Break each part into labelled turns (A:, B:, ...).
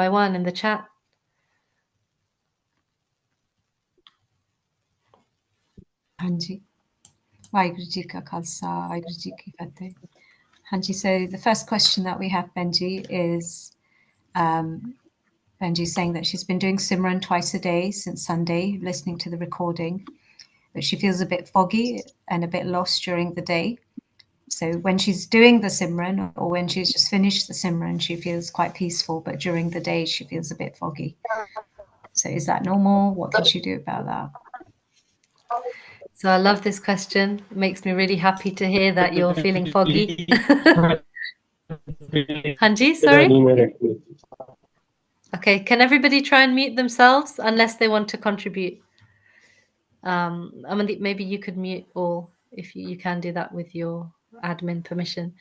A: by one in the chat.
B: Hanji. Waheguru Ji Ka Khalsa, Waheguru Ji Ki Fateh. Hanji, so the first question that we have, Benji, is Benji saying that she's been doing Simran twice a day since Sunday, listening to the recording, but she feels a bit foggy and a bit lost during the day. So when she's doing the Simran or when she's just finished the Simran, she feels quite peaceful, but during the day she feels a bit foggy. So is that normal? What can she do about that?
A: So I love this question. It makes me really happy to hear that you're feeling foggy. Hanji, sorry? Okay, can everybody try and mute themselves unless they want to contribute? Amandeep, maybe you could mute all if you can do that with your admin permission.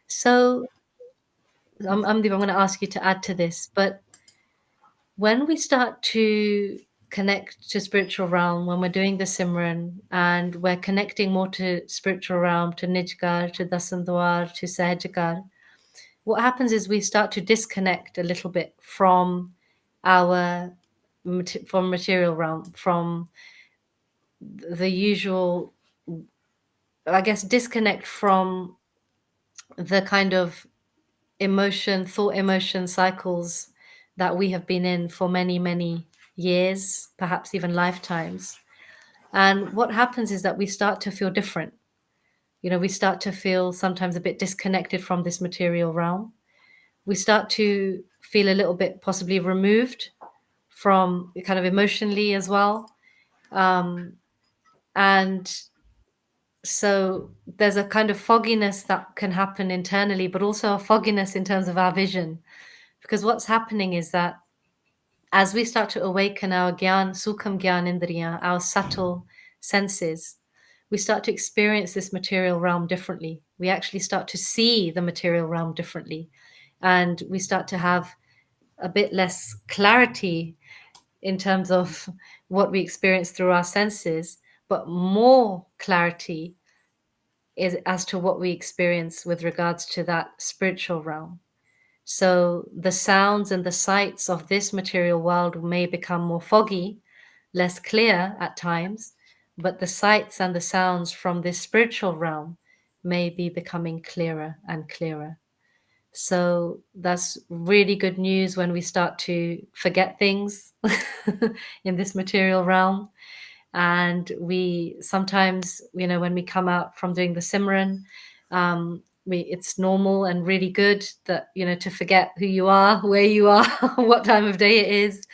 A: So Amandeep, I'm going to ask you to add to this, but when we start to connect to spiritual realm, when we're doing the Simran and we're connecting more to spiritual realm, to Nijgar, to Dasandwar, to Sahajgar, what happens is we start to disconnect a little bit from from material realm, from the usual, I guess, disconnect from the kind of thought emotion cycles that we have been in for many, many years, perhaps even lifetimes. And what happens is that we start to feel different. We start to feel sometimes a bit disconnected from this material realm. We start to feel a little bit possibly removed from kind of emotionally as well. And so there's a kind of fogginess that can happen internally, but also a fogginess in terms of our vision. Because what's happening is that as we start to awaken our gyan, sukham gyan indriya, our subtle senses, we start to experience this material realm differently. We actually start to see the material realm differently. And we start to have a bit less clarity in terms of what we experience through our senses, but more clarity is as to what we experience with regards to that spiritual realm. So the sounds and the sights of this material world may become more foggy, less clear at times, but the sights and the sounds from this spiritual realm may be becoming clearer and clearer. So that's really good news when we start to forget things in this material realm. And we sometimes, when we come out from doing the Simran, it's normal and really good that, to forget who you are, where you are, what time of day it is,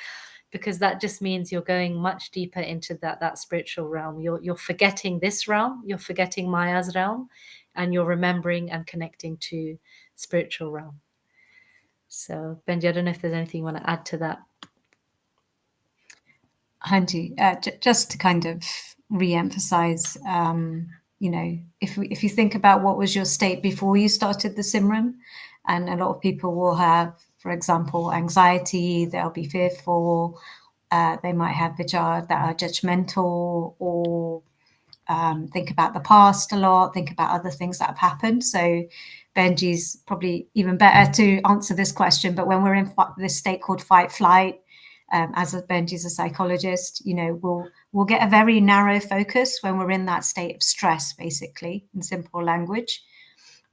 A: because that just means you're going much deeper into that spiritual realm. You're forgetting this realm, you're forgetting Maya's realm, and you're remembering and connecting to spiritual realm. So Benji, I don't know if there's anything you want to add to that.
B: Hanji, just to kind of re-emphasize, if you think about what was your state before you started the Simran, and a lot of people will have, for example, anxiety, they'll be fearful, they might have vichar that are judgmental, or think about the past a lot, think about other things that have happened. So Benji's probably even better to answer this question, but when we're in this state called fight flight, as Benji's a psychologist, we'll get a very narrow focus when we're in that state of stress, basically, in simple language.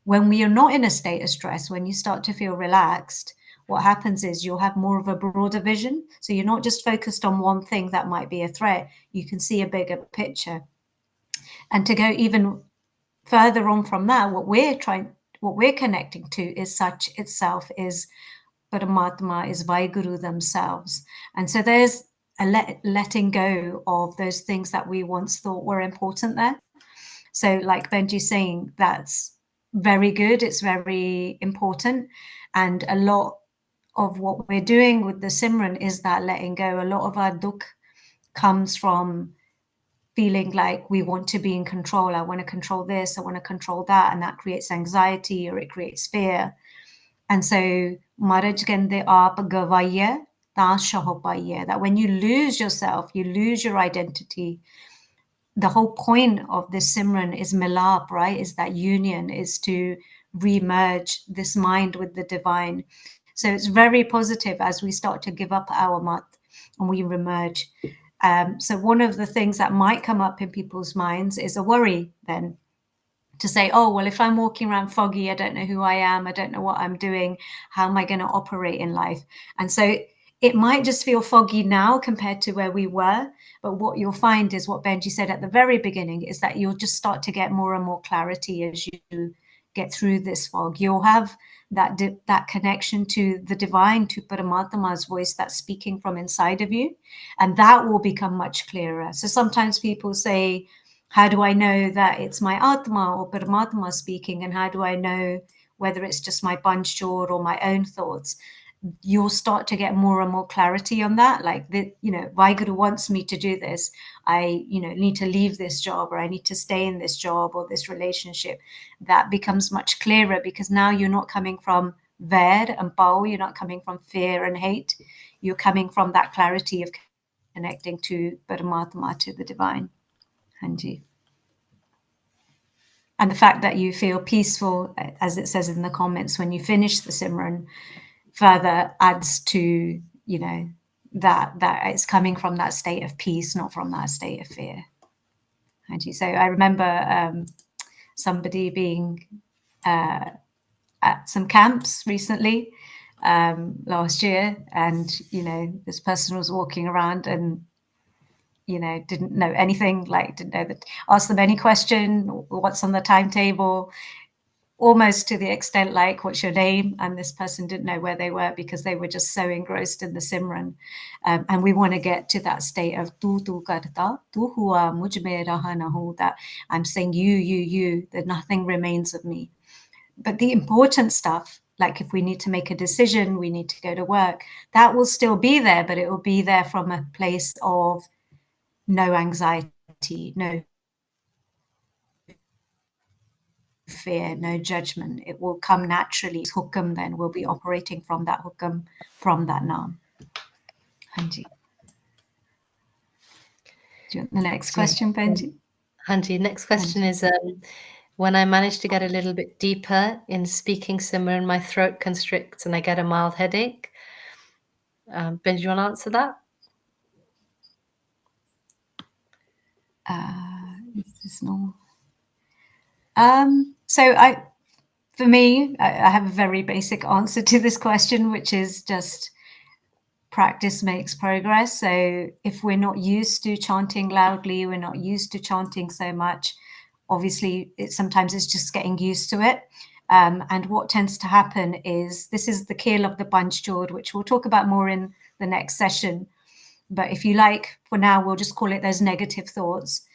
B: When we are not in a state of stress, when you start to feel relaxed, what happens is you'll have more of a broader vision. So you're not just focused on one thing that might be a threat, you can see a bigger picture. And to go even further on from that, what we're connecting to is such itself, is Paramatma, is Vaheguru themselves. And so there's a letting go of those things that we once thought were important there. So like Benji's saying, that's very good. It's very important. And a lot of what we're doing with the Simran is that letting go. A lot of our dukh comes from feeling like we want to be in control. I want to control this, I want to control that, and that creates anxiety or it creates fear. And so Maharaj kende aap gavaiye ta shaho paiye, that when you lose yourself, you lose your identity. The whole point of this Simran is milap, right? Is that union, is to re-merge this mind with the divine. So it's very positive as we start to give up our mat and we remerge. So one of the things that might come up in people's minds is a worry then, to say, oh, well, if I'm walking around foggy, I don't know who I am, I don't know what I'm doing, how am I going to operate in life? And so it might just feel foggy now compared to where we were. But what you'll find is what Benji said at the very beginning, is that you'll just start to get more and more clarity as you get through this fog. You'll have that connection to the divine, to Paramatma's voice that's speaking from inside of you, and that will become much clearer. So sometimes people say, how do I know that it's my Atma or Paramatma speaking? And how do I know whether it's just my Panchor or my own thoughts? You'll start to get more and more clarity on that. Like, Vaheguru wants me to do this. I, need to leave this job, or I need to stay in this job or this relationship. That becomes much clearer, because now you're not coming from Vair and Pao, you're not coming from fear and hate. You're coming from that clarity of connecting to Paramatma, to the divine. Hanji. And the fact that you feel peaceful, as it says in the comments, when you finish the Simran, further adds to, that it's coming from that state of peace, not from that state of fear. Hanji. So I remember somebody being at some camps recently, last year, and, this person was walking around and didn't know anything, didn't know that, ask them any question, what's on the timetable, almost to the extent like, what's your name? And this person didn't know where they were because they were just so engrossed in the Simran. And we want to get to that state of tu karta, tu hua mujh mein raha na hu, that I'm saying you, that nothing remains of me. But the important stuff, like if we need to make a decision, we need to go to work, that will still be there, but it will be there from a place of no anxiety, no fear, no judgment. It will come naturally. Hukam, then we'll be operating from that hukam, from that naam. Hanji. Do you want the next question, Benji?
A: Hanji, next question is, when I manage to get a little bit deeper in speaking Simran, my throat constricts and I get a mild headache. Ben, do you want to answer that?
B: Is this normal? For me, I have a very basic answer to this question, which is just practice makes progress. So if we're not used to chanting loudly, we're not used to chanting so much, obviously sometimes it's just getting used to it. And what tends to happen is, this is the kill of the Panchjod, which we'll talk about more in the next session. But if you like, for now, we'll just call it those negative thoughts.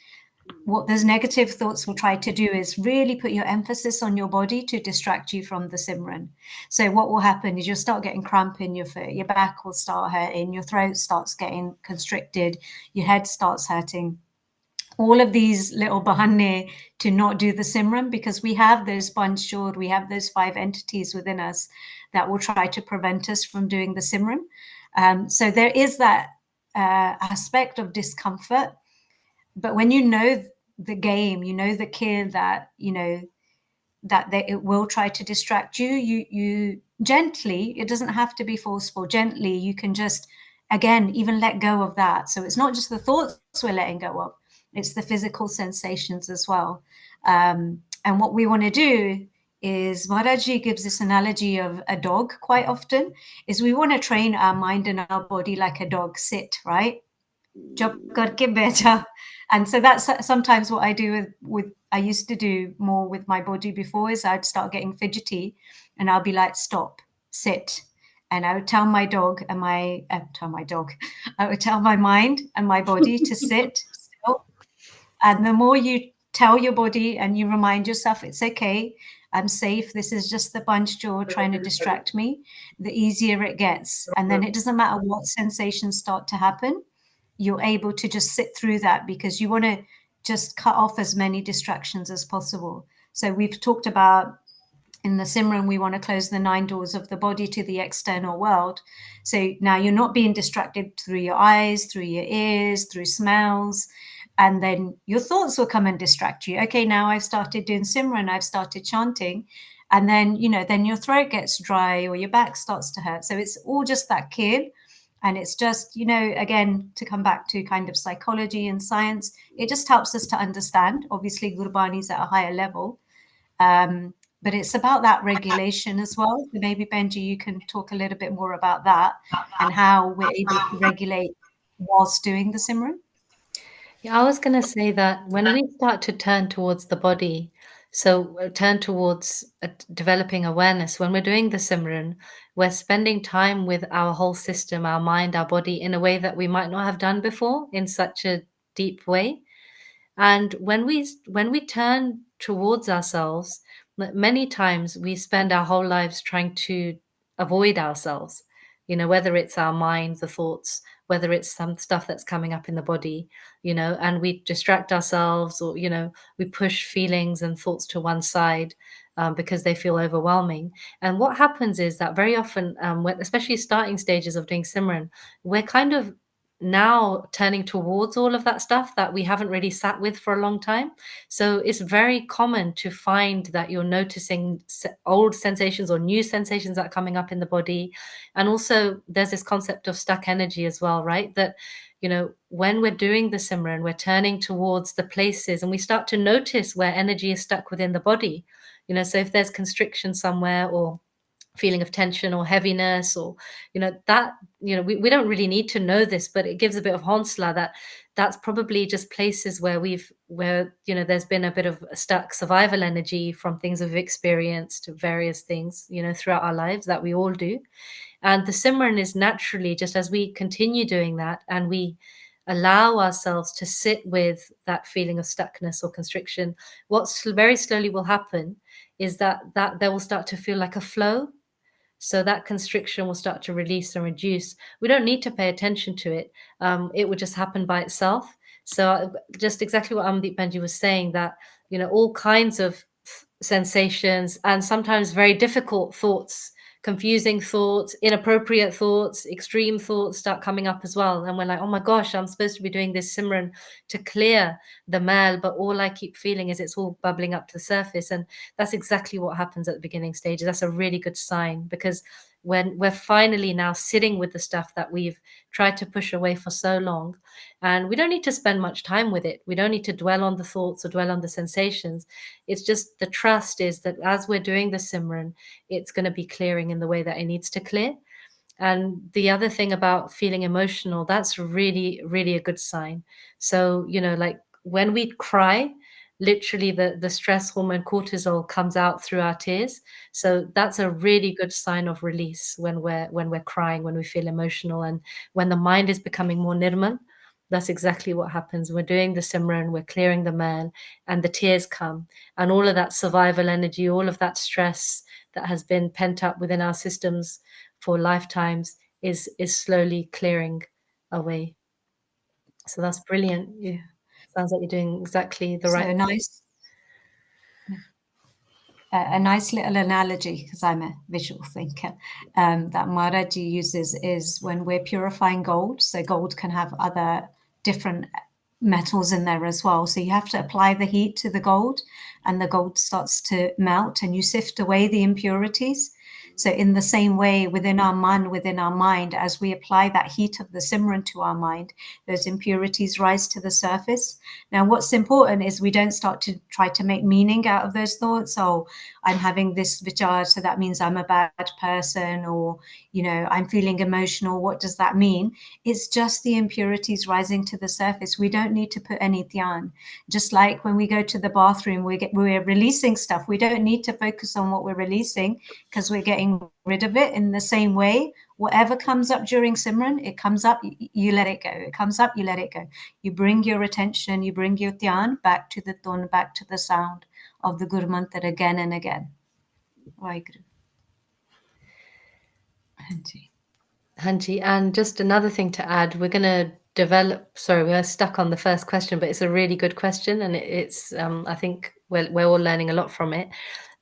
B: What those negative thoughts will try to do is really put your emphasis on your body to distract you from the Simran. So what will happen is you'll start getting cramp in your foot, your back will start hurting, your throat starts getting constricted, your head starts hurting. All of these little bahanne to not do the Simran, because we have those Panchjod, we have those 5 entities within us that will try to prevent us from doing the Simran. So there is that aspect of discomfort. But when you know the game, you know the kid that, it will try to distract you, you gently, it doesn't have to be forceful, gently, you can just, again, even let go of that. So it's not just the thoughts we're letting go of, it's the physical sensations as well. And what we want to do is, Maharaji gives this analogy of a dog quite often, is we want to train our mind and our body like a dog. Sit, right? Chup karke baitha. And so that's sometimes what I do with I used to do more with my body before, is I'd start getting fidgety and I'll be like, stop, sit. And I would tell my dog and I would tell my mind and my body to sit still. And the more you tell your body and you remind yourself, it's okay, I'm safe, this is just the Panchjod trying to distract me, the easier it gets. And then it doesn't matter what sensations start to happen, you're able to just sit through that, because you want to just cut off as many distractions as possible. So we've talked about in the Simran, we want to close the 9 doors of the body to the external world. So now you're not being distracted through your eyes, through your ears, through smells, and then your thoughts will come and distract you. Okay, now I've started doing Simran, I've started chanting, and then then your throat gets dry or your back starts to hurt. So it's all just that kid. And it's just, again, to come back to kind of psychology and science, it just helps us to understand. Obviously, Gurbani is at a higher level, but it's about that regulation as well. So maybe Benji, you can talk a little bit more about that and how we're able to regulate whilst doing the Simran.
A: Yeah, I was going to say that when we start to turn towards the body, so turn towards developing awareness, when we're doing the Simran, we're spending time with our whole system, our mind, our body, in a way that we might not have done before in such a deep way. And when we turn towards ourselves, many times we spend our whole lives trying to avoid ourselves, whether it's our mind, the thoughts, whether it's some stuff that's coming up in the body, and we distract ourselves, or we push feelings and thoughts to one side, because they feel overwhelming. And what happens is that very often, especially starting stages of doing Simran, we're kind of now turning towards all of that stuff that we haven't really sat with for a long time. So it's very common to find that you're noticing old sensations or new sensations that are coming up in the body. And also, there's this concept of stuck energy as well, right? That, when we're doing the Simran, we're turning towards the places and we start to notice where energy is stuck within the body. So if there's constriction somewhere, or feeling of tension or heaviness, or that, we don't really need to know this, but it gives a bit of honsla that that's probably just places where there's been a bit of stuck survival energy from things we've experienced, various things throughout our lives, that we all do. And the Simran is naturally, just as we continue doing that and we allow ourselves to sit with that feeling of stuckness or constriction, what very slowly will happen is that there will start to feel like a flow. So that constriction will start to release and reduce. We don't need to pay attention to it. It would just happen by itself. So just exactly what Amdeep Benji was saying, that all kinds of sensations and sometimes very difficult thoughts, confusing thoughts, inappropriate thoughts, extreme thoughts start coming up as well. And we're like, oh my gosh, I'm supposed to be doing this Simran to clear the mal, but all I keep feeling is it's all bubbling up to the surface. And that's exactly what happens at the beginning stages. That's a really good sign, because when we're finally now sitting with the stuff that we've tried to push away for so long, and we don't need to spend much time with it. We don't need to dwell on the thoughts or dwell on the sensations. It's just the trust is that as we're doing the Simran, it's going to be clearing in the way that it needs to clear. And the other thing about feeling emotional, that's really, really a good sign. So, like when we cry, literally the stress hormone cortisol comes out through our tears. So that's a really good sign of release when we're crying, when we feel emotional, and when the mind is becoming more nirmal. That's exactly what happens. We're doing the Simran, we're clearing the man, and the tears come. And all of that survival energy, all of that stress that has been pent up within our systems for lifetimes is slowly clearing away. So that's brilliant. Yeah. Sounds like you're doing exactly the right
B: So
A: thing.
B: nice. A nice little analogy, because I'm a visual thinker, that Maharaji uses is when we're purifying gold. So gold can have other different metals in there as well. So you have to apply the heat to the gold, and the gold starts to melt, and you sift away the impurities. So in the same way, within our within our mind, as we apply that heat of the Simran to our mind, those impurities rise to the surface. Now, what's important is we don't start to try to make meaning out of those thoughts. Oh, I'm having this vichar, so that means I'm a bad person, or, I'm feeling emotional. What does that mean? It's just the impurities rising to the surface. We don't need to put any dhyan. Just like when we go to the bathroom, we're releasing stuff. We don't need to focus on what we're releasing, because we're getting rid of it. In the same way, whatever comes up during Simran, it comes up, you let it go. It comes up, you let it go. You bring your attention, you bring your dhyan back to the tone, back to the sound of the Guru Mantra again and again. Waheguru. Hanji.
A: Hanji, and just another thing to add, we're going to develop. Sorry, we're stuck on the first question, but it's a really good question, and it's. I think we're all learning a lot from it.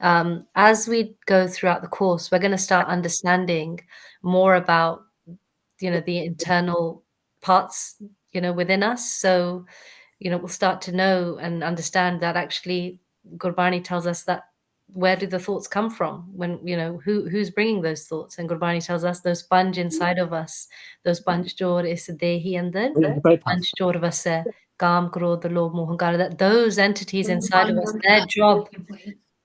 A: As we go throughout the course, we're going to start understanding more about the internal parts within us. So we'll start to know and understand that actually Gurbani tells us that where do the thoughts come from? When, you know, who's bringing those thoughts? And Gurbani tells us those sponge inside of us, those sponge jor is dehi andar, sponge jor vase, kam, krodh, lobh, moh, ahankar, that those entities inside of us, their job,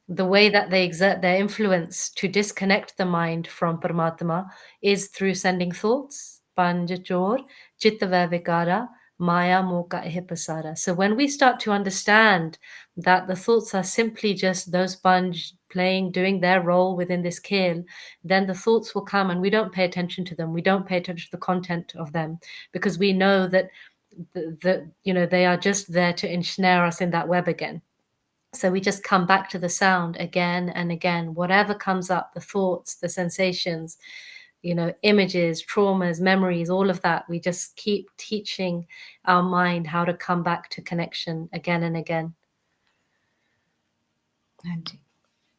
A: the way that they exert their influence to disconnect the mind from Paramatma is through sending thoughts, panjachor, chittava vikara, maya moka ihipasara. So when we start to understand that the thoughts are simply just those sponge playing, doing their role within this keel, then the thoughts will come and we don't pay attention to them. We don't pay attention to the content of them because we know that you know, they are just there to ensnare us in that web again. So we just come back to the sound again and again, whatever comes up, the thoughts, the sensations, you know, images, traumas, memories, all of that. We just keep teaching our mind how to come back to connection again and again.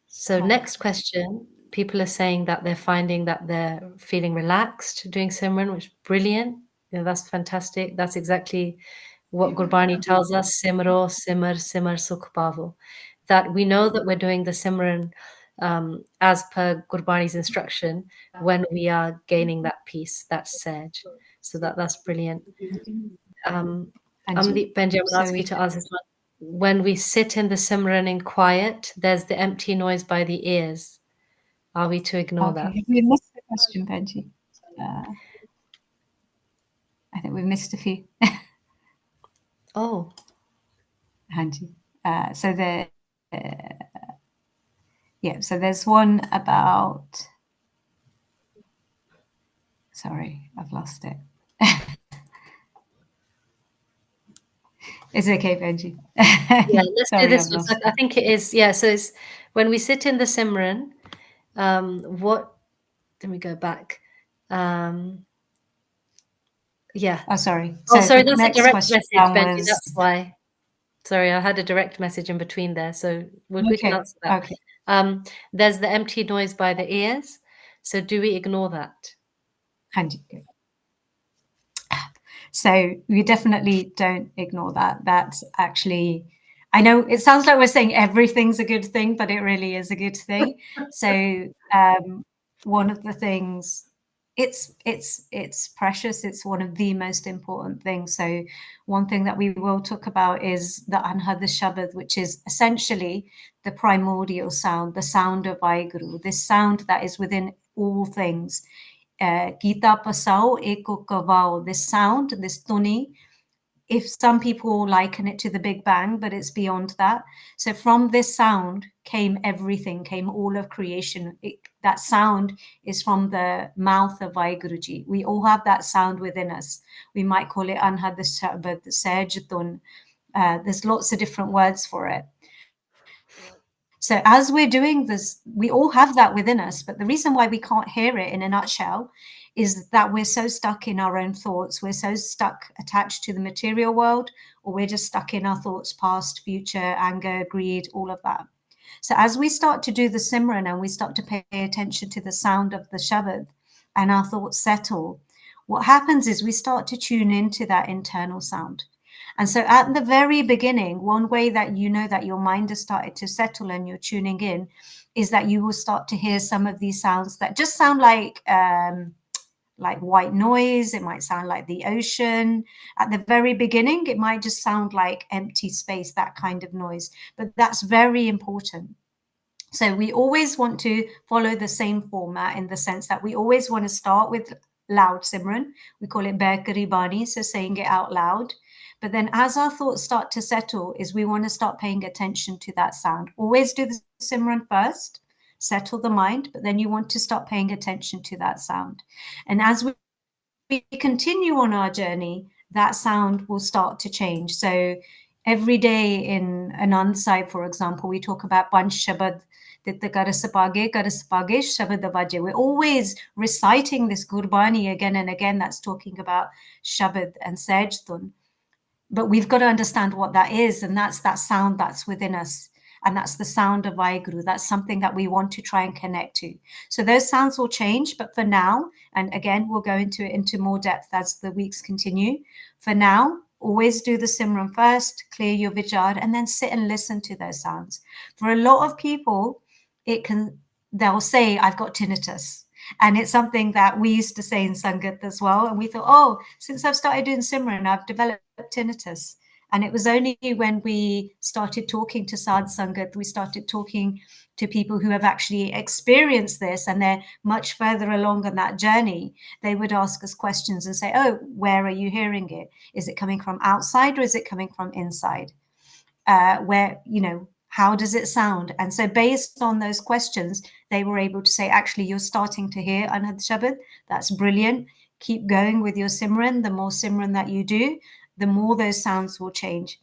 A: So next question, people are saying that they're finding that they're feeling relaxed doing Simran, which is brilliant. You know, that's fantastic. That's exactly what Gurbani tells us, Simro, Simar, Simar, Sukh Pavo. That we know that we're doing the Simran as per Gurbani's instruction when we are gaining that peace, that sage. So that's brilliant. Amdeep Benji, I'm going to ask you to answer this one. When we sit in the Simran in quiet, there's the empty noise by the ears. Are we to ignore that?
B: We missed the question, Benji. I think we've missed a few.
A: Oh.
B: Hanji. So so there's one about, sorry, I've lost it. It's okay, Benji.
A: Yeah, let's
B: Sorry,
A: do this.
B: I've lost
A: I think it is. Yeah, so it's when we sit in the Simran. What? Let me go back. Yeah.
B: Oh, sorry.
A: Oh, sorry. That's a
B: next
A: direct
B: question
A: message, Benji.
B: was,
A: That's why. Sorry, I had a direct message in between there, so we can answer that.
B: Okay.
A: There's the empty noise by the ears. So do we ignore that?
B: Hanji. So we definitely don't ignore that. That's actually, I know it sounds like we're saying everything's a good thing, but it really is a good thing. So one of the things, it's precious. It's one of the most important things. So one thing that we will talk about is the Anhad Shabad, which is essentially the primordial sound, the sound of Vaheguru, this sound that is within all things. Gita Pasao Eko Kavao, this sound, this tuni. If some people liken it to the Big Bang, but it's beyond that. So from this sound came everything, came all of creation. That sound is from the mouth of Vaheguruji. We all have that sound within us. We might call it Anhad Shabad, Sejatun. There's lots of different words for it. So as we're doing this, we all have that within us. But the reason why we can't hear it in a nutshell is that we're so stuck in our own thoughts. We're so stuck attached to the material world, or we're just stuck in our thoughts, past, future, anger, greed, all of that. So as we start to do the Simran and we start to pay attention to the sound of the Shabad and our thoughts settle, what happens is we start to tune into that internal sound. And so at the very beginning, one way that you know that your mind has started to settle and you're tuning in is that you will start to hear some of these sounds that just sound like white noise. It might sound like the ocean. At the very beginning, it might just sound like empty space, that kind of noise. But that's very important. So we always want to follow the same format in the sense that we always want to start with loud Simran. We call it Baikari Bani, so saying it out loud. But then as our thoughts start to settle is we want to start paying attention to that sound. Always do the Simran first, settle the mind, but then you want to start paying attention to that sound. And as we continue on our journey, that sound will start to change. So every day in Anand Sahib, for example, we talk about Panch Shabad, we're always reciting this Gurbani again and again that's talking about Shabad and Sajdun. But we've got to understand what that is, and that's that sound that's within us. And that's the sound of Vaheguru. That's something that we want to try and connect to. So those sounds will change, but for now, and again, we'll go into more depth as the weeks continue. For now, always do the Simran first, clear your vichar, and then sit and listen to those sounds. For a lot of people, it can, they'll say, I've got tinnitus. And it's something that we used to say in Sangat as well. And we thought, oh, since I've started doing Simran, I've developed tinnitus. And it was only when we started talking to Sadh Sangat, we started talking to people who have actually experienced this and they're much further along on that journey. They would ask us questions and say, oh, where are you hearing it? Is it coming from outside or is it coming from inside? Where, you know, how does it sound? And so based on those questions, they were able to say, actually, you're starting to hear Anhad Shabad. That's brilliant. Keep going with your Simran. The more Simran that you do, the more those sounds will change.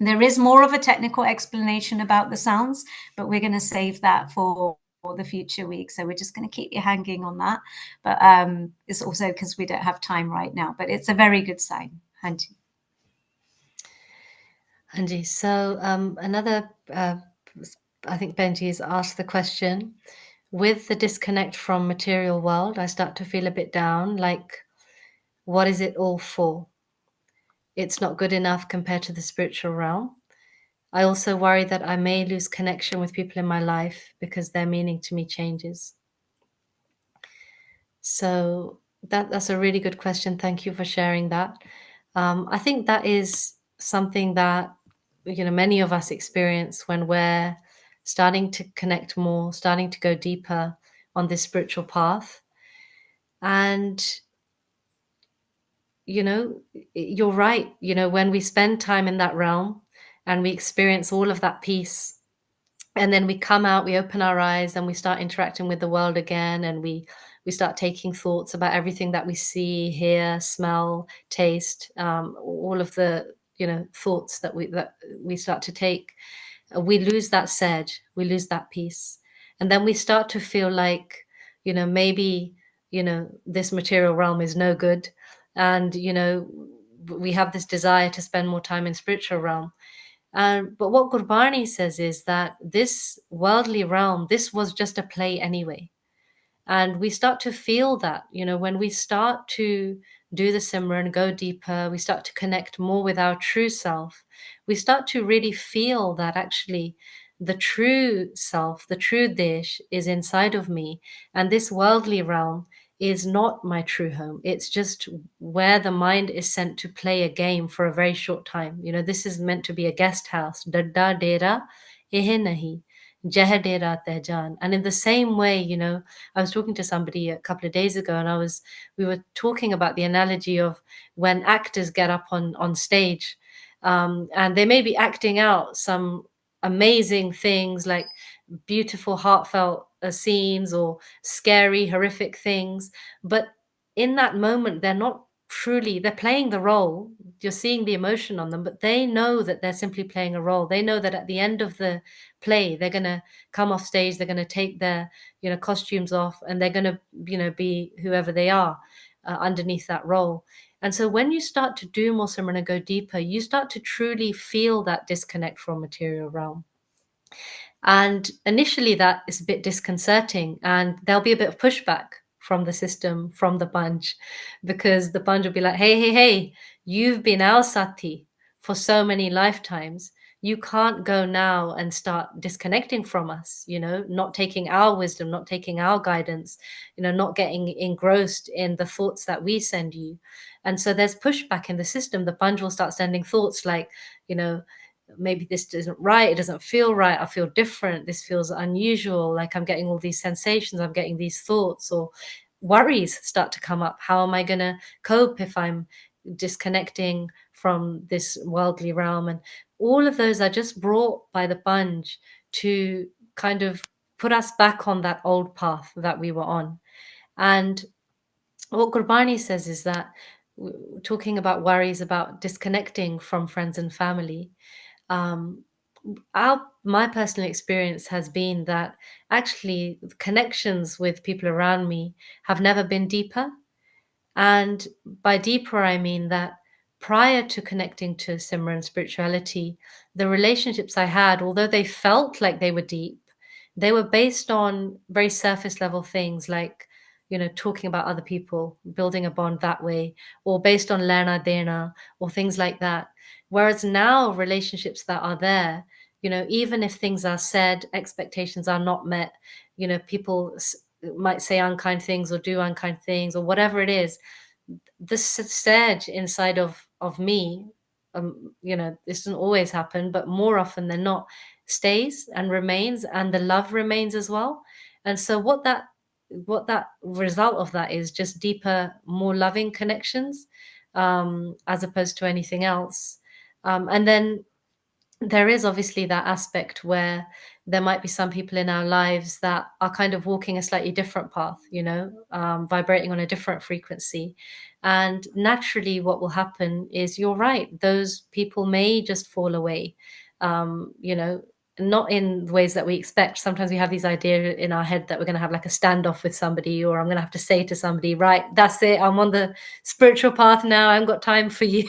B: There is more of a technical explanation about the sounds, but we're going to save that for the future week. So we're just going to keep you hanging on that. But it's also because we don't have time right now, but it's a very good sign. Hanji.
A: Anji, so another, I think Benji has asked the question, with the disconnect from material world, I start to feel a bit down, like, what is it all for? It's not good enough compared to the spiritual realm. I also worry that I may lose connection with people in my life because their meaning to me changes. So that's a really good question. Thank you for sharing that. I think that is something that many of us experience when we're starting to connect more, starting to go deeper on this spiritual path. And you're right. When we spend time in that realm and we experience all of that peace, and then we come out, we open our eyes, and we start interacting with the world again, and we start taking thoughts about everything that we see, hear, smell, taste, all of the thoughts that we start to take. We lose that sedge, we lose that peace, and then we start to feel like maybe this material realm is no good, and we have this desire to spend more time in spiritual realm. But what Gurbani says is that this worldly realm, this was just a play anyway. And we start to feel that, when we start to do the Simran, go deeper, we start to connect more with our true self, we start to really feel that actually the true self, the true Desh is inside of me. And this worldly realm is not my true home. It's just where the mind is sent to play a game for a very short time. This is meant to be a guest house. Dadda dera ehe nahi. Jeh dera tehjan. And in the same way, I was talking to somebody a couple of days ago, and we were talking about the analogy of when actors get up on stage, and they may be acting out some amazing things, like beautiful, heartfelt scenes, or scary, horrific things. But in that moment, they're playing the role. You're seeing the emotion on them, but they know that they're simply playing a role. They know that at the end of the play, they're going to come off stage, they're going to take their costumes off, and they're going to be whoever they are underneath that role. And so when you start to do more Simran and go deeper, you start to truly feel that disconnect from material realm. And initially, that is a bit disconcerting, and there'll be a bit of pushback from the system, from the bunch, because the bunch will be like, hey, hey, hey, you've been our sati for so many lifetimes. You can't go now and start disconnecting from us, not taking our wisdom, not taking our guidance, not getting engrossed in the thoughts that we send you. And so there's pushback in the system. The bunch will start sending thoughts like, maybe this isn't right, it doesn't feel right, I feel different, this feels unusual, like I'm getting all these sensations, I'm getting these thoughts, or worries start to come up. How am I going to cope if I'm disconnecting from this worldly realm? And all of those are just brought by the bunch to kind of put us back on that old path that we were on. And what Gurbani says is that, talking about worries about disconnecting from friends and family, um, my personal experience has been that actually connections with people around me have never been deeper. And by deeper, I mean that prior to connecting to Simran spirituality, the relationships I had, although they felt like they were deep, they were based on very surface level things like, talking about other people, building a bond that way, or based on lena dena, or things like that. Whereas now, relationships that are there, You know, even if things are said, expectations are not met, you know, people might say unkind things or do unkind things or whatever it is, the surge inside of me, you know, this doesn't always happen, but more often than not, stays and remains, and the love remains as well. And so what that result of that is just deeper, more loving connections, as opposed to anything else. And then there is obviously that aspect where there might be some people in our lives that are kind of walking a slightly different path, you know, vibrating on a different frequency. And naturally, what will happen is, you're right, those people may just fall away, you know, not in ways that we expect. Sometimes we have these ideas in our head that we're going to have like a standoff with somebody, or I'm going to have to say to somebody, right, that's it, I'm on the spiritual path now, I haven't got time for you.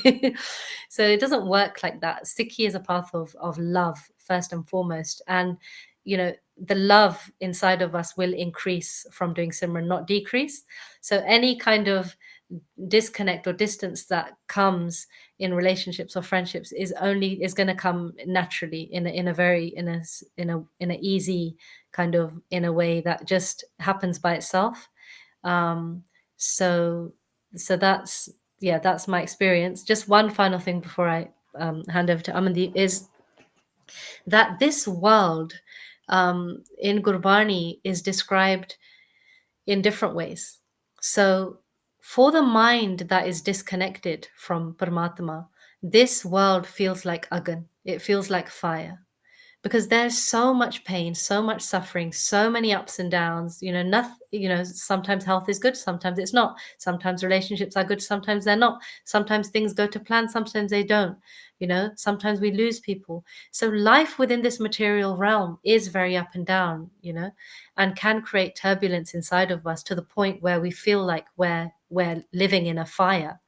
A: So it doesn't work like that. Sikhi is a path of love first and foremost, and you know, the love inside of us will increase from doing Simran, not decrease. So any kind of disconnect or distance that comes in relationships or friendships is going to come naturally in a very in a easy kind of, in a way that just happens by itself. um so so that's, yeah, that's my experience. Just one final thing before I hand over to Amandeep is that this world, in Gurbani, is described in different ways. So, for the mind that is disconnected from Paramatma, this world feels like agan, it feels like fire, because there's so much pain, so much suffering, so many ups and downs. You know, nothing, you know, sometimes health is good, sometimes it's not. Sometimes relationships are good, sometimes they're not. Sometimes things go to plan, sometimes they don't. You know, sometimes we lose people. So life within this material realm is very up and down, you know, and can create turbulence inside of us to the point where we feel like we're living in a fire.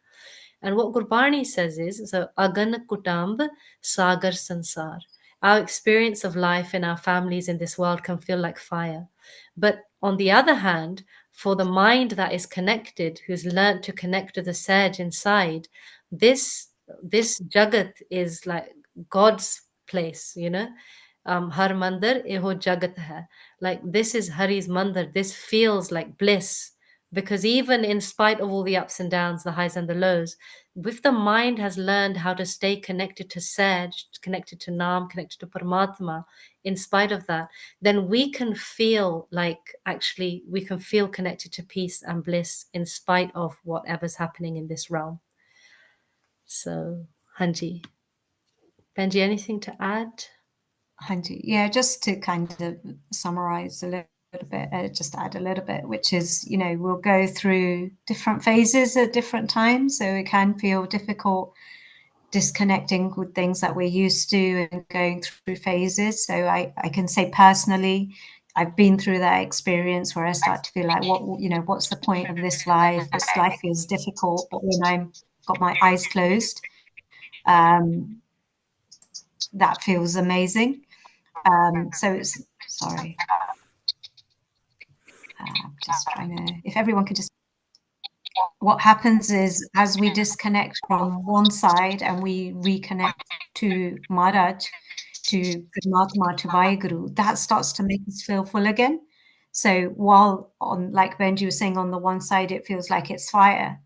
A: And what Gurbani says is, so Agan Kutamb Sagar Sansar. Our experience of life in our families in this world can feel like fire. But on the other hand, for the mind that is connected, who's learnt to connect to the Sage inside, this this Jagat is like God's place, you know. Har mandir eho jagat hai. Like, this is Hari's mandir. This feels like bliss, because even in spite of all the ups and downs, the highs and the lows, if the mind has learned how to stay connected to Saj, connected to Nam, connected to Paramatma, in spite of that, then we can feel like, actually, we can feel connected to peace and bliss in spite of whatever's happening in this realm. So, Hanji, Benji, anything to add?
B: Hanji. Yeah, just to kind of summarize a little bit, just add a little bit, which is, you know, we'll go through different phases at different times. So it can feel difficult disconnecting with things that we're used to and going through phases. So I can say personally, I've been through that experience where I start to feel like, what, you know, what's the point of this life? This life feels difficult, but when I'm got my eyes closed, um, that feels amazing. So it's, sorry, just trying to, if everyone could just, what happens is, as we disconnect from one side and we reconnect to Maharaj, to Paramatma, to Vaheguru, that starts to make us feel full again. So while on, like Benji was saying, on the one side it feels like it's fire,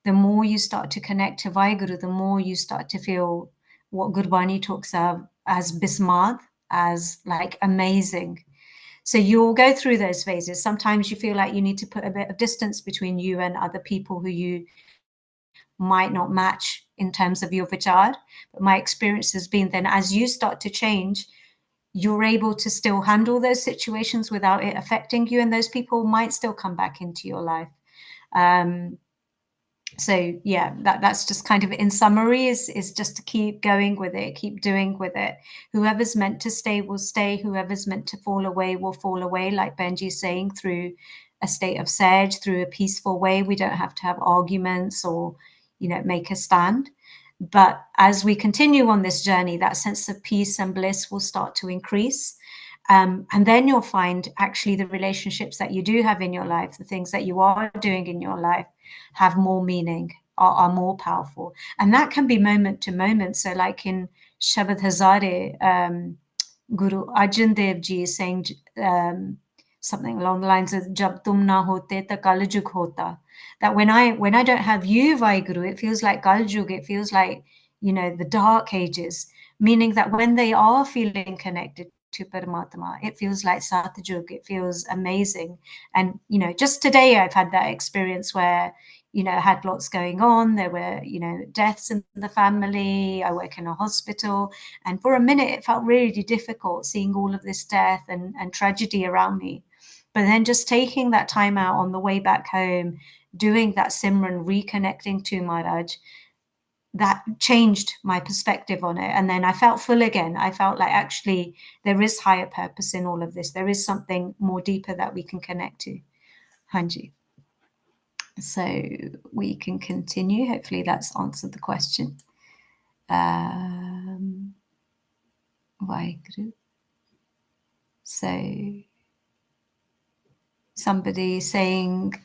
B: the more you start to connect to Vaheguru, the more you start to feel what Gurbani talks of as Bismad, as like amazing. So you'll go through those phases. Sometimes you feel like you need to put a bit of distance between you and other people who you might not match in terms of your vichar. But my experience has been, then as you start to change, you're able to still handle those situations without it affecting you, and those people might still come back into your life. So yeah, that's just kind of, in summary, is just to keep going with it, keep doing with it. Whoever's meant to stay will stay, whoever's meant to fall away will fall away, like Benji's saying, through a state of Saj, through a peaceful way. We don't have to have arguments or, you know, make a stand. But as we continue on this journey, that sense of peace and bliss will start to increase. And then you'll find actually the relationships that you do have in your life, the things that you are doing in your life, have more meaning, are more powerful. And that can be moment to moment. So like in Shabad Hazare, Guru Arjan Dev Ji is saying something along the lines of "Jab tum na hote ta kaljug hota." That when I don't have you, Vaheguru, it feels like kaljug. It feels like, the dark ages. Meaning that when they are feeling connected to Paramatma, it feels like Satyajug. It feels amazing. And just today I've had that experience where I had lots going on. There were deaths in the family. I work in a hospital. And for a minute, it felt really difficult seeing all of this death and tragedy around me. But then just taking that time out on the way back home, doing that Simran, reconnecting to Maharaj, that changed my perspective on it. And then I felt full again. I felt like actually there is higher purpose in all of this. There is something more deeper that we can connect to. Hanji. So we can continue. Hopefully that's answered the question. Vaheguru. So somebody saying,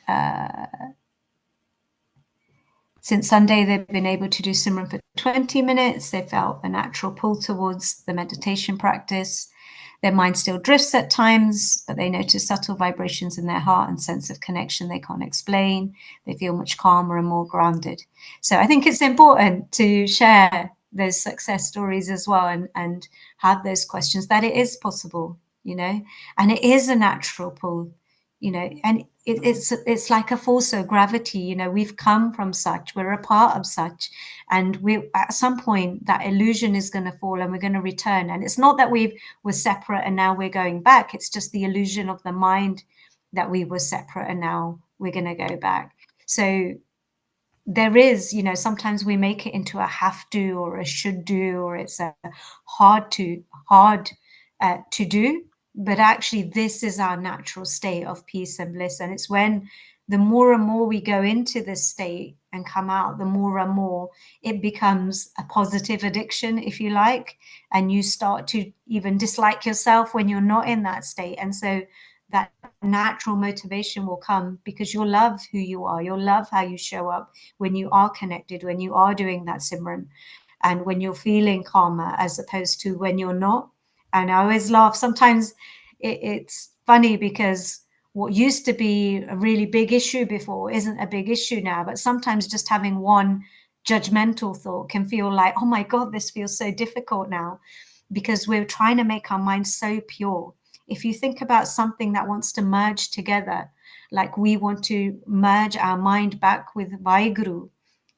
B: since Sunday, they've been able to do Simran for 20 minutes. They felt a natural pull towards the meditation practice. Their mind still drifts at times, but they notice subtle vibrations in their heart and sense of connection they can't explain. They feel much calmer and more grounded. So I think it's important to share those success stories as well, and have those questions, that it is possible, and it is a natural pull, and it's like a force of gravity. We've come from such, we're a part of such, and we at some point that illusion is going to fall and we're going to return. And it's not that we're separate and now we're going back. It's just the illusion of the mind that we were separate and now we're going to go back. So there is, sometimes we make it into a have to or a should do, or it's a hard to do. But actually, this is our natural state of peace and bliss. And it's when the more and more we go into this state and come out, the more and more it becomes a positive addiction, if you like, and you start to even dislike yourself when you're not in that state. And so that natural motivation will come because you'll love who you are. You'll love how you show up when you are connected, when you are doing that Simran, and when you're feeling calmer as opposed to when you're not. And I always laugh. Sometimes it's funny because what used to be a really big issue before isn't a big issue now. But sometimes just having one judgmental thought can feel like, oh my God, this feels so difficult now, because we're trying to make our minds so pure. If you think about something that wants to merge together, like we want to merge our mind back with Vaheguru,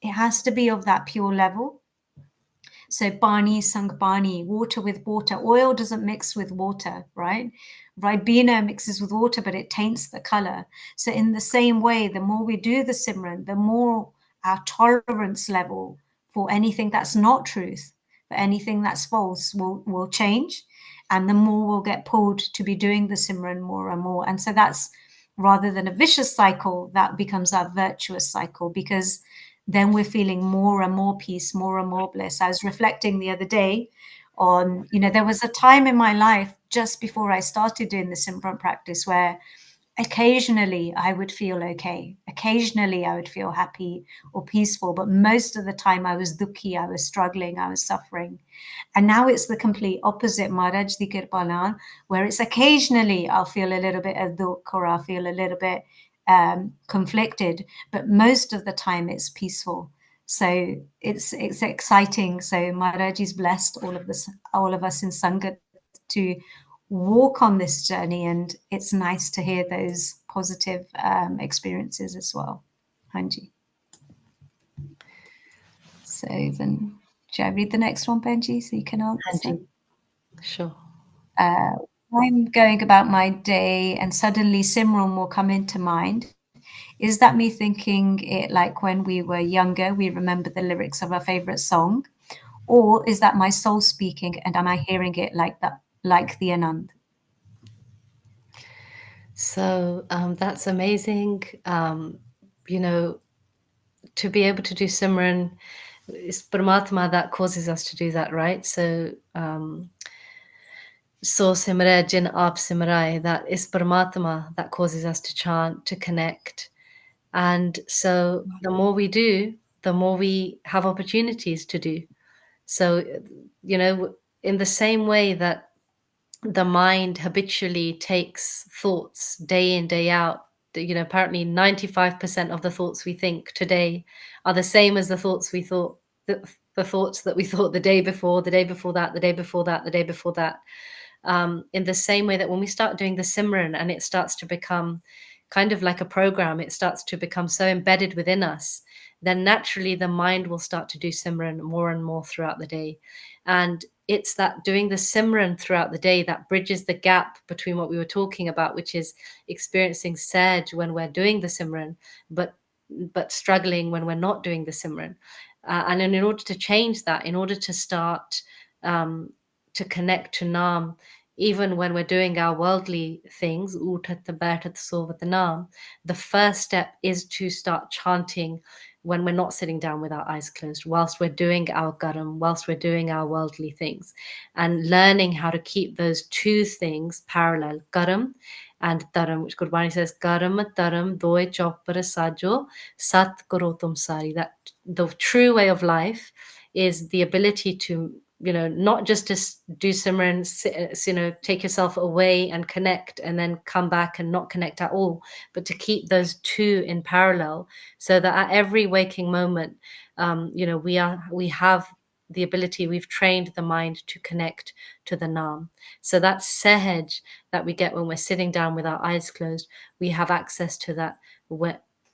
B: it has to be of that pure level. So pani sang pani, water with water. Oil doesn't mix with water, right? Ribena mixes with water, but it taints the color. So in the same way, the more we do the Simran, the more our tolerance level for anything that's not truth, for anything that's false, will change. And the more we'll get pulled to be doing the Simran more and more. And so that's, rather than a vicious cycle, that becomes our virtuous cycle, because then we're feeling more and more peace, more and more bliss. I was reflecting the other day on, there was a time in my life just before I started doing the Simran practice where occasionally I would feel okay. Occasionally I would feel happy or peaceful, but most of the time I was dukhi, I was struggling, I was suffering. And now it's the complete opposite, Maharaj Di Kirpalan, where it's occasionally I'll feel a little bit of dukh, or I'll feel a little bit conflicted, but most of the time it's peaceful. So it's exciting. So Maharaj is blessed all of us in Sangat to walk on this journey, and it's nice to hear those positive experiences as well. Hanji. So then, shall I read the next one, Benji, so you can answer?
A: Hanji. Sure.
B: I'm going about my day and suddenly Simran will come into mind. Is that me thinking it like when we were younger, we remember the lyrics of our favorite song? Or is that my soul speaking and am I hearing it like that, like the Anand?
A: So that's amazing. You know, to be able to do Simran, it's Paramatma that causes us to do that, right? So, so Simre Jin Aap Simrai, that is Paramatma that causes us to chant, to connect. And so the more we do, the more we have opportunities to do. So, in the same way that the mind habitually takes thoughts day in, day out. Apparently 95% of the thoughts we think today are the same as the thoughts we thought, the thoughts that we thought the day before, the day before that, the day before that, the day before that. In the same way that when we start doing the Simran and it starts to become kind of like a program, it starts to become so embedded within us, then naturally the mind will start to do Simran more and more throughout the day. And it's that doing the Simran throughout the day that bridges the gap between what we were talking about, which is experiencing Saj when we're doing the Simran, but struggling when we're not doing the Simran. And in order to change that, in order to start to connect to Nam, even when we're doing our worldly things, utat batat sovat Nam, the first step is to start chanting when we're not sitting down with our eyes closed, whilst we're doing our garam, whilst we're doing our worldly things, and learning how to keep those two things parallel, garam and dharam, which Gurbani says, garam dharam doye chaupar sajo sat karo tum sari. That the true way of life is the ability to, not just to do Simran, take yourself away and connect and then come back and not connect at all, but to keep those two in parallel, so that at every waking moment, we have the ability, we've trained the mind to connect to the Nam. So that sehaj that we get when we're sitting down with our eyes closed, we have access to that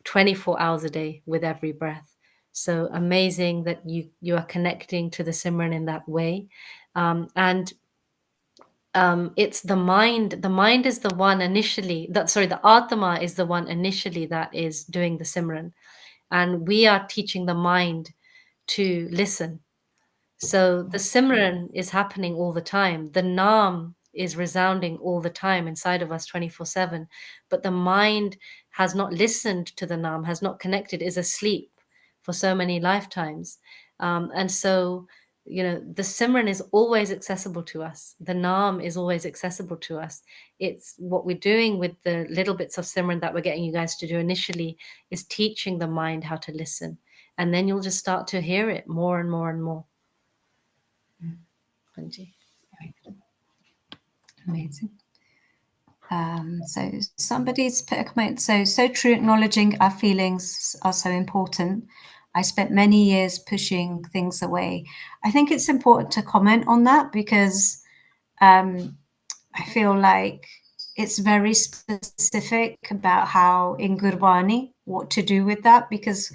A: 24 hours a day with every breath. So amazing that you are connecting to the Simran in that way. And it's the mind. The mind is the one initially. The Atma is the one initially that is doing the Simran, and we are teaching the mind to listen. So the Simran is happening all the time. The Naam is resounding all the time inside of us 24/7. But the mind has not listened to the Naam, has not connected, is asleep for so many lifetimes. And so, the Simran is always accessible to us. The Naam is always accessible to us. It's what we're doing with the little bits of Simran that we're getting you guys to do initially is teaching the mind how to listen. And then you'll just start to hear it more and more and more. Anji.
B: Amazing. So somebody's put a comment. So true. Acknowledging our feelings are so important. I spent many years pushing things away. I think it's important to comment on that because I feel like it's very specific about how in Gurbani what to do with that, because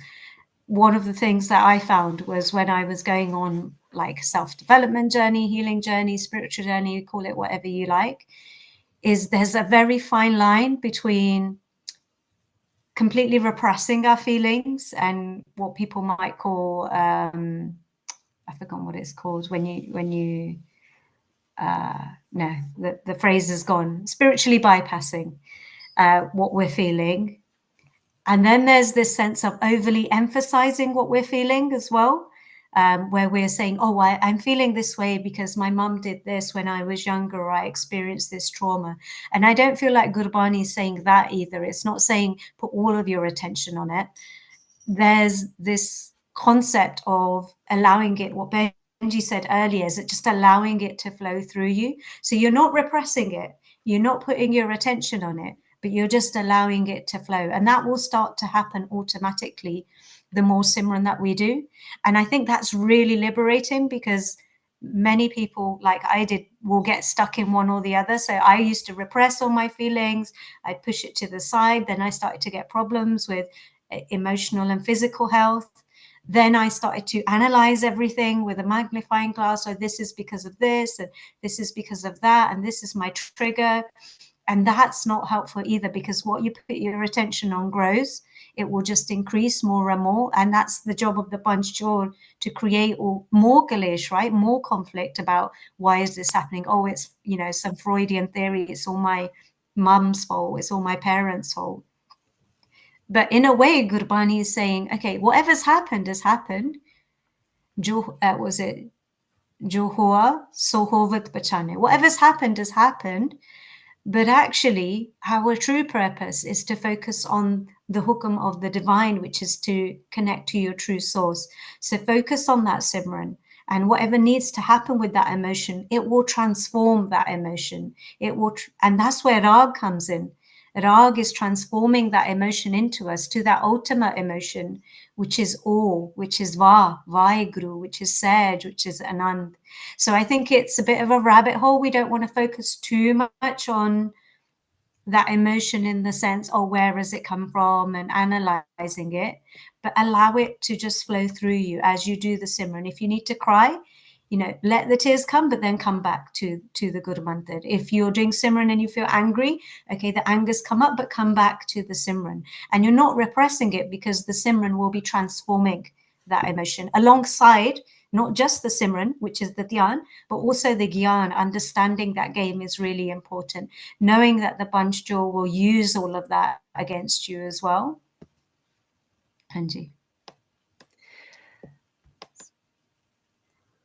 B: one of the things that I found was when I was going on like self-development journey, healing journey, spiritual journey, call it whatever you like, is there's a very fine line between completely repressing our feelings and what people might call I forgot what it's called when you no, the phrase is gone, spiritually bypassing what we're feeling. And then there's this sense of overly emphasizing what we're feeling as well, where we're saying, oh, I'm feeling this way because my mum did this when I was younger, or I experienced this trauma. And I don't feel like Gurbani is saying that either. It's not saying put all of your attention on it. There's this concept of allowing it, what Benji said earlier, is it just allowing it to flow through you. So you're not repressing it. You're not putting your attention on it, but you're just allowing it to flow. And that will start to happen automatically the more Simran that we do. And I think that's really liberating, because many people, like I did, will get stuck in one or the other. So I used to repress all my feelings. I'd push it to the side. Then I started to get problems with emotional and physical health. Then I started to analyze everything with a magnifying glass. So this is because of this, and this is because of that, and this is my trigger. And that's not helpful either, because what you put your attention on grows. It will just increase more and more. And that's the job of the Panchjor, to create more Galish, right? More conflict about why is this happening? Oh, it's, some Freudian theory. It's all my mum's fault. It's all my parents' fault. But in a way, Gurbani is saying, okay, whatever's happened has happened. Was it Jo hua, so hovat bachane. Whatever's happened has happened. But actually, our true purpose is to focus on the hukam of the divine, which is to connect to your true source. So focus on that Simran. and whatever needs to happen with that emotion, it will transform that emotion. It will, and that's where Rag comes in. Rag is transforming that emotion into us to that ultimate emotion, which is awe, which is Vaheguru, which is Saj, which is Anand. So I think it's a bit of a rabbit hole. We don't want to focus too much on that emotion in the sense, oh, where has it come from, and analyzing it, but allow it to just flow through you as you do the Simran. If you need to cry, let the tears come, but then come back to the Guru Mantra. If you're doing Simran and you feel angry, okay, the anger's come up, but come back to the Simran. And you're not repressing it, because the Simran will be transforming that emotion alongside not just the Simran, which is the Dhyan, but also the Gyan. Understanding that game is really important, knowing that the Panchjo will use all of that against you as well. Anji.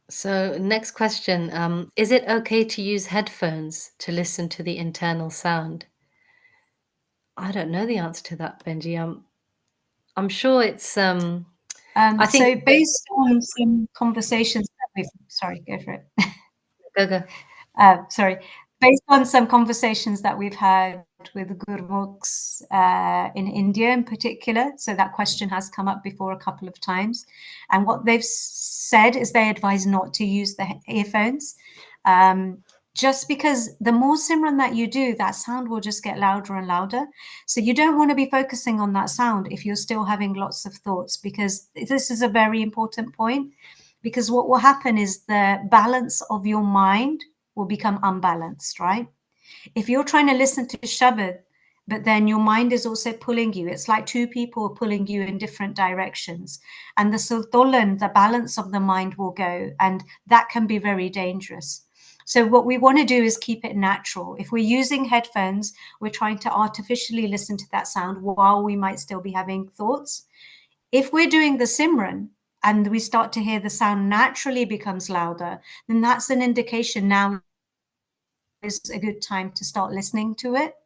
A: So next question, is it okay to use headphones to listen to the internal sound? I don't know the answer to that, Benji. I'm sure it's I think
B: So based on some conversations that we've, sorry, go for it.
A: go.
B: Sorry, based on some conversations that we've had with Gurmukhs in India in particular, so that question has come up before a couple of times, and what they've said is they advise not to use the earphones, just because the more Simran that you do, that sound will just get louder and louder. So you don't want to be focusing on that sound if you're still having lots of thoughts, because this is a very important point. Because what will happen is the balance of your mind will become unbalanced, right? If you're trying to listen to Shabad, but then your mind is also pulling you, it's like two people pulling you in different directions. And the sultolan, the balance of the mind will go, and that can be very dangerous. So what we want to do is keep it natural. If we're using headphones, we're trying to artificially listen to that sound while we might still be having thoughts. If we're doing the Simran and we start to hear the sound naturally becomes louder, then that's an indication now is a good time to start listening to it.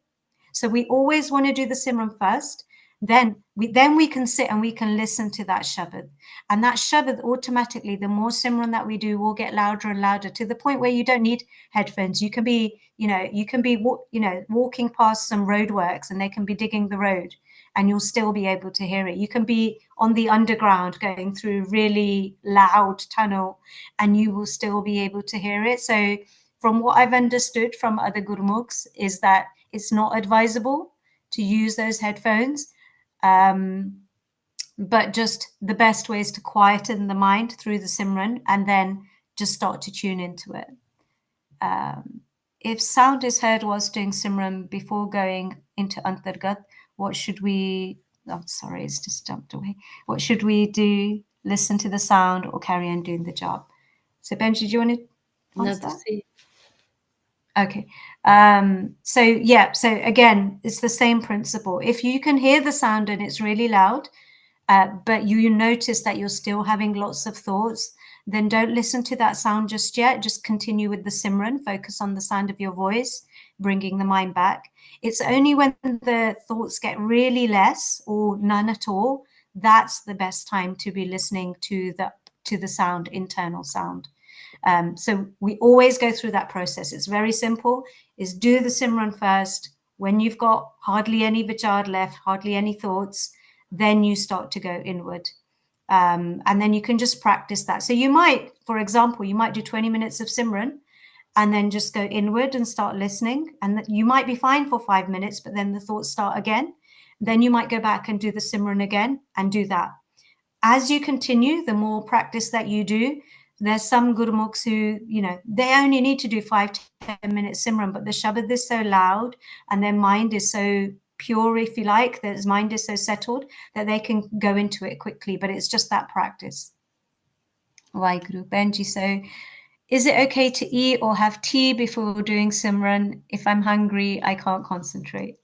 B: So we always want to do the Simran first. Then we can sit and we can listen to that Shabad. And that Shabad automatically, the more Simran that we do, will get louder and louder to the point where you don't need headphones. You can be, walking past some roadworks and they can be digging the road and you'll still be able to hear it. You can be on the underground going through really loud tunnel and you will still be able to hear it. So from what I've understood from other Gurmukhs is that it's not advisable to use those headphones. But just the best way is to quieten the mind through the Simran and then just start to tune into it. If sound is heard whilst doing Simran before going into Antargat, what should we, sorry, it's just jumped away. What should we do? Listen to the sound or carry on doing the job? So Benji, do you want to answer that?
A: See.
B: Okay. So again, it's the same principle. If you can hear the sound and it's really loud, but you notice that you're still having lots of thoughts, then don't listen to that sound just yet. Just continue with the Simran, focus on the sound of your voice, bringing the mind back. It's only when the thoughts get really less or none at all, that's the best time to be listening to the sound, internal sound. So we always go through that process. It's very simple, is do the Simran first. When you've got hardly any vichar left, hardly any thoughts, then you start to go inward. And then you can just practice that. So you might, for example, you might do 20 minutes of Simran and then just go inward and start listening. And you might be fine for 5 minutes, but then the thoughts start again. Then you might go back and do the Simran again and do that. As you continue, the more practice that you do, there's some Gurmukhs who, they only need to do 5 to 10 minutes Simran, but the Shabad is so loud and their mind is so pure, if you like, their mind is so settled that they can go into it quickly, but it's just that practice. Vaheguru. Benji, so is it okay to eat or have tea before doing Simran? If I'm hungry, I can't concentrate.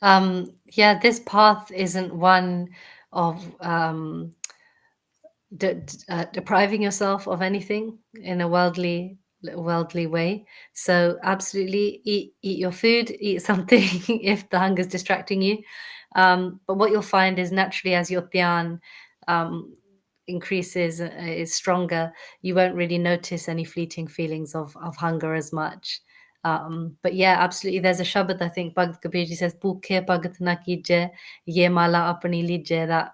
A: Yeah, this path isn't one of depriving yourself of anything in a worldly way. So absolutely eat your food, eat something if the hunger is distracting you. But what you'll find is naturally as your dhyan increases, is stronger, you won't really notice any fleeting feelings of hunger as much. But yeah, absolutely. There's a Shabad, I think, Bhagt Kabir ji says, "Bhukhe bhagat na kijai, ye mala apni lijai," that,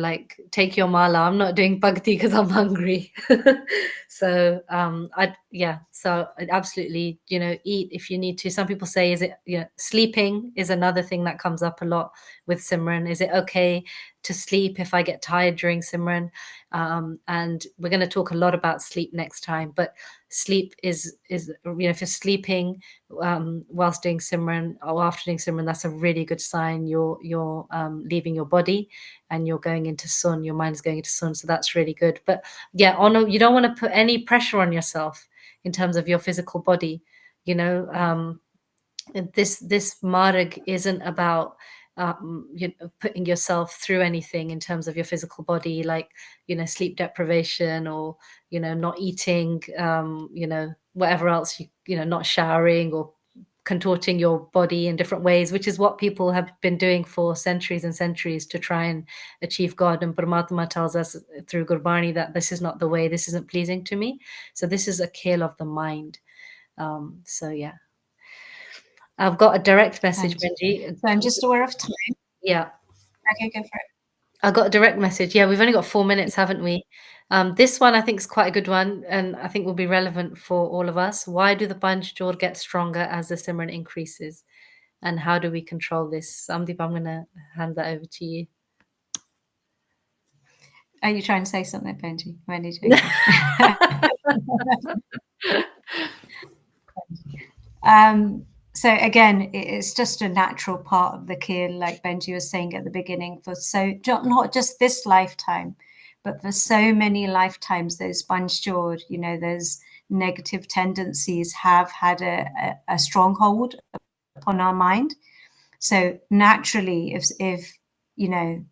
A: like, take your mala. I'm not doing bhakti because I'm hungry. So, absolutely, eat if you need to. Some people say, is it, sleeping is another thing that comes up a lot with Simran. Is it okay to sleep if I get tired during Simran? And we're going to talk a lot about sleep next time, but sleep is, if you're sleeping whilst doing Simran or after doing Simran, that's a really good sign you're leaving your body and you're going into sun, your mind is going into sun. So that's really good. But yeah, you don't want to put any pressure on yourself in terms of your physical body. This marg isn't about putting yourself through anything in terms of your physical body, like sleep deprivation, or not eating, whatever else, not showering, or contorting your body in different ways, which is what people have been doing for centuries and centuries to try and achieve God. And Paramatma tells us through Gurbani that this is not the way, this isn't pleasing to me. So this is a kill of the mind. So yeah. I've got a direct message,
B: Thank you.
A: Benji.
B: So I'm just aware of time.
A: Yeah,
B: Okay, go for it.
A: I got a direct message. Yeah, we've only got 4 minutes, haven't we? This one I think is quite a good one, and I think will be relevant for all of us. Why do the Panch Jor get stronger as the Simran increases? And how do we control this? Samdeep, I'm going to hand that over to you.
B: Are you trying to say something, Benji? I'm only joking. So again, it's just a natural part of the keel, like Benji was saying at the beginning, not just this lifetime, but for so many lifetimes, those sponge-jawed, those negative tendencies have had a stronghold upon our mind. So naturally, if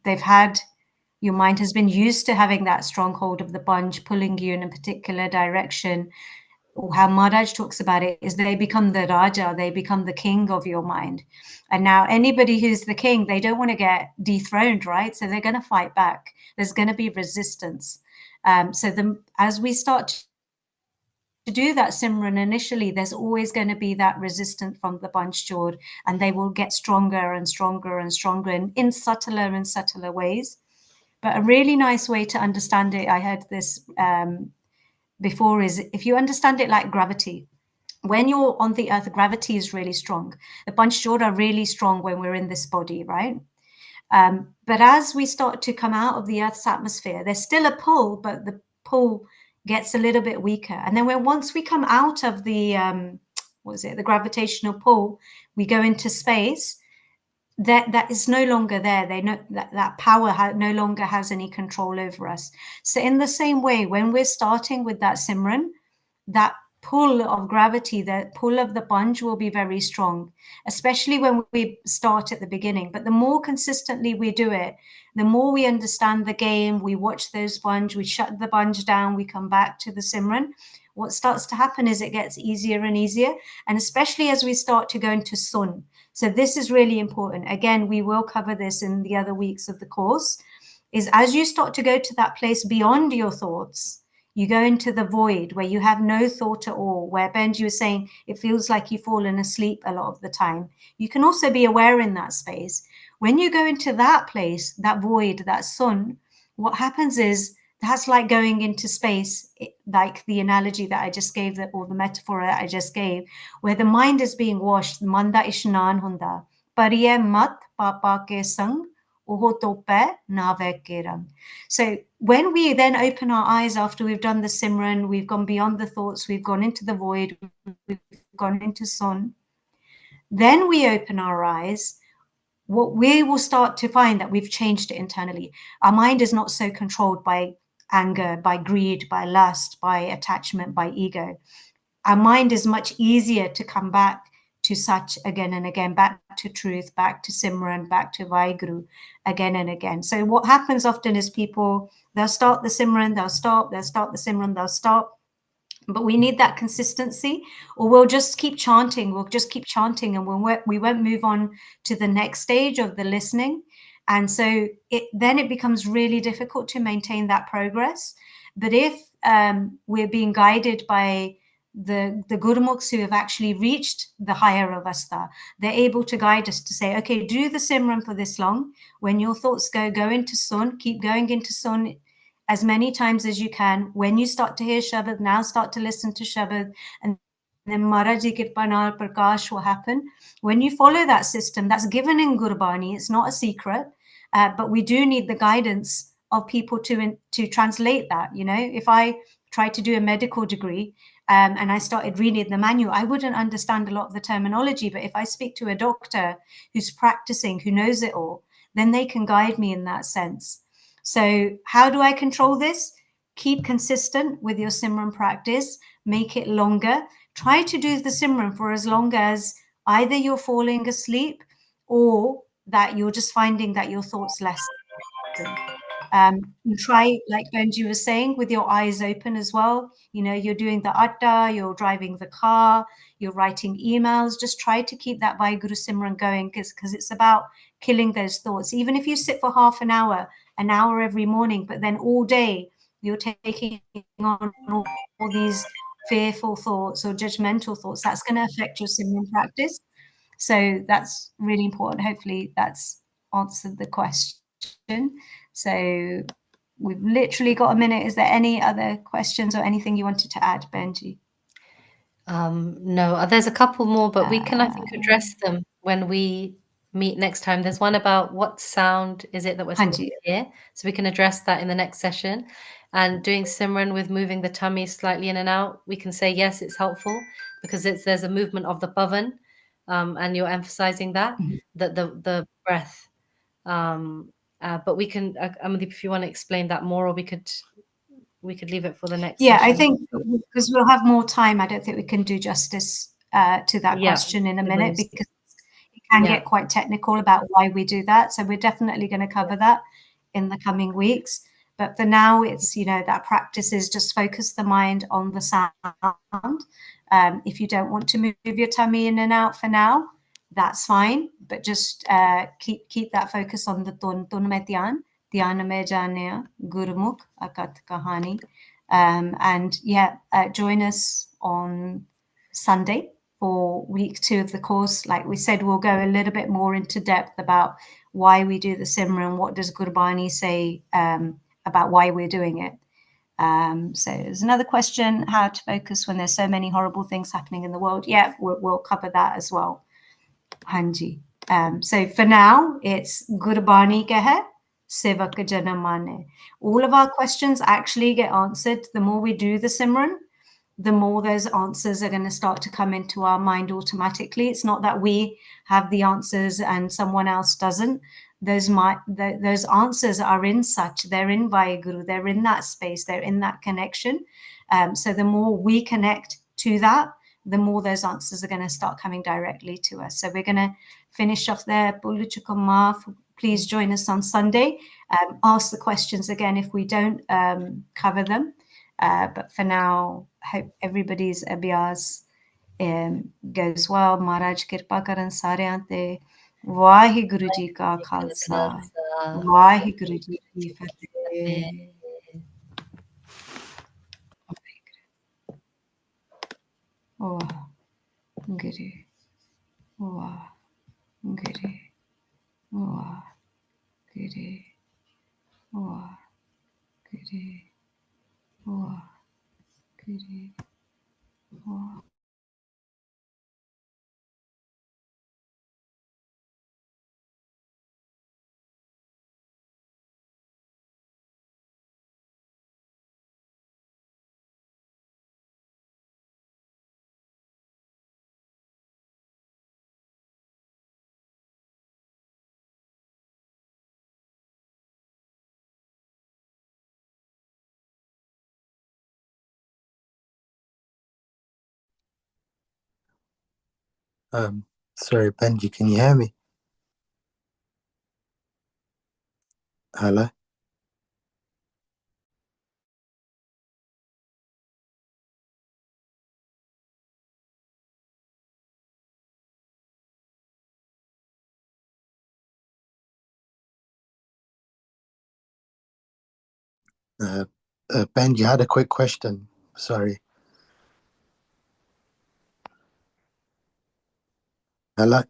B: they've had, your mind has been used to having that stronghold of the bunch pulling you in a particular direction, or how Maharaj talks about it is they become the Raja, they become the king of your mind. And now anybody who's the king, they don't want to get dethroned, right? So they're going to fight back. There's going to be resistance. As we start to do that Simran initially, there's always going to be that resistance from the Panchjord, and they will get stronger and stronger and stronger in subtler and subtler ways. But a really nice way to understand it, I heard this before, is if you understand it like gravity. When you're on the earth, gravity is really strong. The Panchjord are really strong when we're in this body, right? But as we start to come out of the earth's atmosphere, there's still a pull, but the pull gets a little bit weaker. And then once we come out of the the gravitational pull, we go into space. That is no longer there. They know that power no longer has any control over us. So in the same way, when we're starting with that Simran, that pull of gravity, the pull of the bunch will be very strong, especially when we start at the beginning. But the more consistently we do it, the more we understand the game, we watch those bunch, we shut the bunch down, we come back to the Simran. What starts to happen is it gets easier and easier, and especially as we start to go into Sun. So this is really important. Again, we will cover this in the other weeks of the course, is as you start to go to that place beyond your thoughts, you go into the void where you have no thought at all, where Benji was saying it feels like you've fallen asleep a lot of the time. You can also be aware in that space. When you go into that place, that void, that sun, what happens is that's like going into space, like the analogy that I just gave, or the metaphor that I just gave, where the mind is being washed. Manda ishnan hunda, pariye mat papa ke sang, uho tope nave ke rang. So when we then open our eyes after we've done the Simran, we've gone beyond the thoughts, we've gone into the void, we've gone into Sun, then we open our eyes, what we will start to find that we've changed it internally. Our mind is not so controlled by anger, by greed, by lust, by attachment, by ego. Our mind is much easier to come back to Sach again and again, back to truth, back to Simran, back to Vaheguru again and again. So what happens often is they'll start the Simran, they'll stop, they'll start the Simran, they'll stop. But we need that consistency, or we'll just keep chanting. We'll just keep chanting, and we won't move on to the next stage of the listening. And so it becomes really difficult to maintain that progress. But if we're being guided by the Gurmukhs who have actually reached the higher avastha, they're able to guide us to say, okay, do the Simran for this long. When your thoughts go into Sun, keep going into Sun as many times as you can. When you start to hear Shabad, now start to listen to Shabad, and then Maharaji Kirpanal Prakash will happen. When you follow that system, that's given in Gurbani, it's not a secret, but we do need the guidance of people to translate that. You know, if I tried to do a medical degree and I started reading the manual, I wouldn't understand a lot of the terminology. But if I speak to a doctor who's practicing, who knows it all, then they can guide me in that sense. So how do I control this? Keep consistent with your Simran practice, make it longer. Try to do the Simran for as long as either you're falling asleep or that you're just finding that your thoughts lessen. You try, like Benji was saying, with your eyes open as well. You know, you're doing the atta, you're driving the car, you're writing emails. Just try to keep that Vaheguru Simran going because it's about killing those thoughts. Even if you sit for half an hour every morning, but then all day you're taking on all these fearful thoughts or judgmental thoughts, that's going to affect your Simran practice. So that's really important. Hopefully that's answered the question. So we've literally got a minute. Is there any other questions or anything you wanted to add, Benji?
A: No, there's a couple more, but we can, I think, address them when we meet next time. There's one about what sound is it that we're supposed
B: Hanji.
A: to hear, so we can address that in the next session. And doing Simran with moving the tummy slightly in and out, we can say yes, it's helpful because there's a movement of the pavan, and you're emphasizing that the breath. But we can, Amandeep, if you want to explain that more, or we could leave it for the next
B: Yeah, I
A: session.
B: think because we'll have more time, I don't think we can do justice to that
A: Yeah,
B: question in a
A: with
B: minute
A: those.
B: because it can
A: Yeah.
B: get quite technical about why we do that. So we're definitely going to cover that in the coming weeks. But for now, it's, you know, that practice is just focus the mind on the sound. If you don't want to move your tummy in and out for now, that's fine. But just keep that focus on the tun mein dhyan mein janya, gurmukh akat kahani. And yeah, join us on Sunday for week 2 of the course. Like we said, we'll go a little bit more into depth about why we do the Simran, what does Gurbani say about why we're doing it. So there's another question, how to focus when there's so many horrible things happening in the world. Yeah, we'll cover that as well. Hanji. So for now, it's Gurbani ke hai, Sevak Jana Mane. All of our questions actually get answered. The more we do the Simran, the more those answers are going to start to come into our mind automatically. It's not that we have the answers and someone else doesn't. Those answers are in such, they're in Vaheguru, they're in that space, they're in that connection. So the more we connect to that, the more those answers are going to start coming directly to us. So we're going to finish off there. Please join us on Sunday. Ask the questions again if we don't cover them. But for now, I hope everybody's abhyas goes well. Maharaj Kirpa Karan Saryan Te. Vaheguru Ji Ka Khalsa. Vaheguru Ji Ki Fateh. Vaheguru. Vaheguru. Vaheguru. Vaheguru. Vaheguru. Vaheguru.
C: Sorry, Benji, can you hear me? Hello? Uh, Ben, you had a quick question. Sorry. Hello.